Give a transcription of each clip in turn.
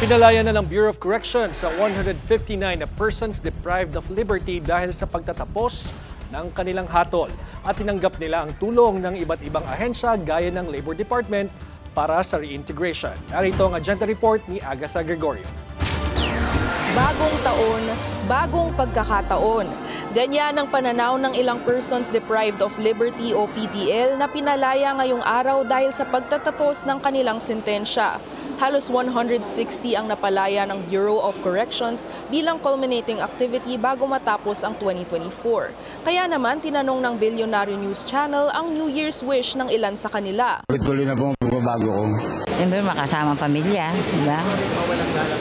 Pinalaya na ng Bureau of Corrections ang 159 na persons deprived of liberty dahil sa pagtatapos ng kanilang hatol at tinanggap nila ang tulong ng iba't ibang ahensya gaya ng Labor Department para sa reintegration. Narito ang agenda report ni Agatha Gregorio. Bagong taon, bagong pagkakataon. Ganyan ang pananaw ng ilang persons deprived of liberty o PDL na pinalaya ngayong araw dahil sa pagtatapos ng kanilang sentensya. Halos 160 ang napalaya ng Bureau of Corrections bilang culminating activity bago matapos ang 2024. Kaya naman tinanong ng Billionaire News Channel ang New Year's wish ng ilan sa kanila. Tuloy na po ang pagbabago ko. Siyempre makasama ang pamilya, di ba?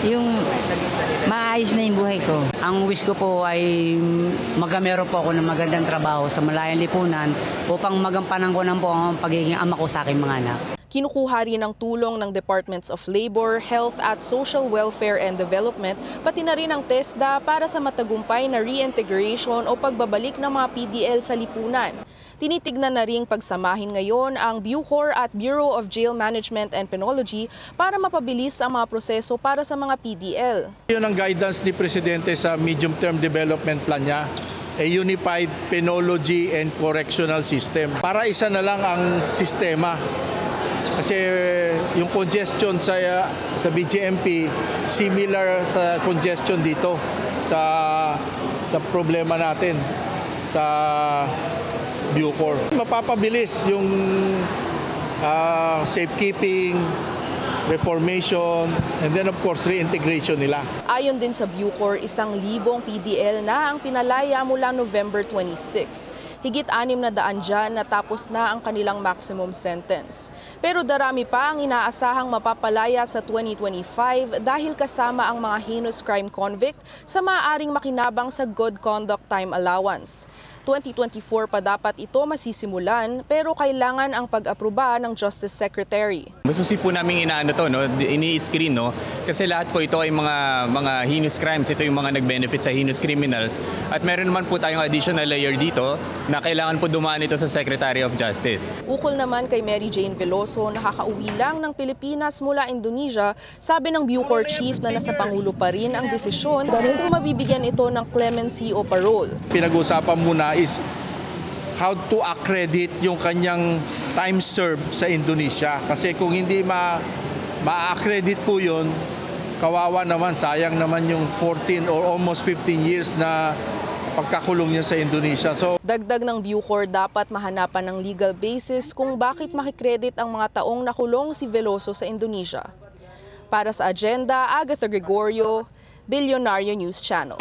Yung maayos na yung buhay ko. Ang wish ko po ay meron po ako ng magandang trabaho sa malayang lipunan upang magampanan ko ng po ang pagiging ama ko sa aking mga anak. Kinukuha rin ang tulong ng Departments of Labor, Health at Social Welfare and Development, pati na rin ang TESDA para sa matagumpay na reintegration o pagbabalik ng mga PDL sa lipunan. Tinitignan na ring pagsamahin ngayon ang BUCOR at Bureau of Jail Management and Penology para mapabilis ang mga proseso para sa mga PDL. Yun ang guidance ni Presidente sa medium-term development plan niya, a unified penology and correctional system. Para isa na lang ang sistema. Kasi yung congestion sa BJMP, similar sa congestion dito sa problema natin sa BUCOR. Mapapabilis yung safekeeping, reformation, and then of course reintegration nila. Ayon din sa BUCOR, 1,000 PDL na ang pinalaya mula November 26. Higit 600 dyan natapos na ang kanilang maximum sentence. Pero darami pa ang inaasahang mapapalaya sa 2025 dahil kasama ang mga heinous crime convict sa maaaring makinabang sa good conduct time allowance. 2024 pa dapat ito masisimulan pero kailangan ang pag-aproba ng Justice Secretary. Masusi po namin inaano to, no? Ini-screen, no? Kasi lahat po ito ay mga heinous crimes. Ito yung mga nag-benefit sa heinous criminals. At meron naman po tayong additional layer dito na kailangan po dumaan ito sa Secretary of Justice. Ukol naman kay Mary Jane Veloso, nakakauwi lang ng Pilipinas mula Indonesia, sabi ng BUCOR chief na nasa Pangulo pa rin ang desisyon kung mabibigyan ito ng clemency o parole. Pinag-usapan muna is how to accredit yung kanyang time served sa Indonesia. Kasi kung hindi ma-accredit po yun, kawawa naman, sayang naman yung 14 or almost 15 years na pagkakulong niya sa Indonesia. So, dagdag ng BUCOR, dapat mahanapan ng legal basis kung bakit makikredit ang mga taong nakulong si Veloso sa Indonesia. Para sa agenda, Agatha Gregorio, Billionaire News Channel.